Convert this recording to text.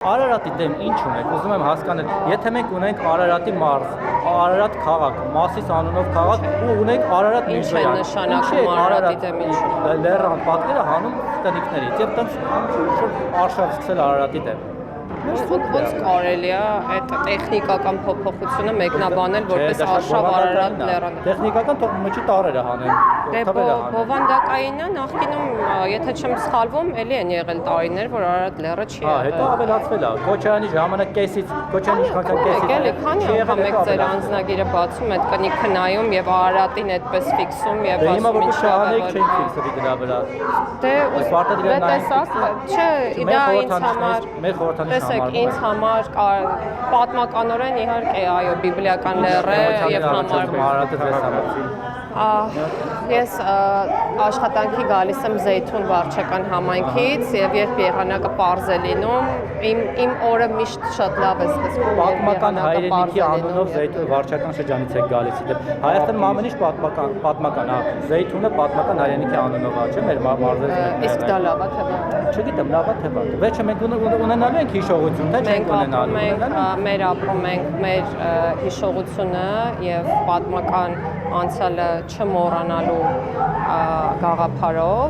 Արարատի դեմ ինչ ունենք, ուզում եմ հասկանալ, եթե մենք ունենք Արարատի մարզ, Արարատ քաղաք, Մասիս անունով քաղաք ու ունենք Արարատ Միրզոյան, ինչ է նշանակում Արարատի դեմ ինչ ունենք, լեռան պատկերը հանում տնիկներից եւ տենց շուտ արշավ սկսել Արարատի դեմ։ Ոնց կարելի է այդ տեխնիկական փոփոխությունը մեկնաբանել որպես արշավ Արարատ լեռանը։ Տեխնիկական թող մոչի տարերը հանեն, թվերը հանեն։ Բովանդակայինը նախկինում, եթե չեմ սխալվում, էլի են եղել տարիներ, որ Արարատ լեռը չի եղել։ Հետո ավելացվել է։ Քոչարյանի ժամանակ կեսից, Քոչարյանի իշխանության կեսից։ Եկել է, քանի անգամ եք ձեր անձնագիրը բացում, այդ կնիքը նայում եւ Արարատին այդպես ֆիքսում եւ ասում ինչ շահանեք չենք ֆիքսի դրա վրա։ Դե տեսակ, չէ, դա ինձ համար մեր խորհրդանիշը տեսեք, ինձ համար պատմականորեն իհարկե, այո, բիբլիական լեռ է եւ համարվում Արարատը ձեզ համար։ Ես աշխատանքի գալիս եմ Զեյթուն վարչական համայնքից եւ երբ եղանակը պարզ է լինում, իմ օրը միշտ շատ լավ է սկսվում։ Պատմական հայրենիքի անունով Զեյթուն վարչական շրջանից է գալիս։ Հայաստանում ամեն ինչ պատմական, Զեյթունը պատմական հայրենիքի անունով է, չէ՞, մեր մարզերից։ Իսկ դա լավ է թե բան։ Չգիտեմ, լավ է թե բան։ Վերջը մենք ունենալու ենք հիշողություն, թե չենք ունենալու։ Մենք ապրում ենք մեր հիշողությունը եւ պատմական անցյալը չմոռանալու գաղափարով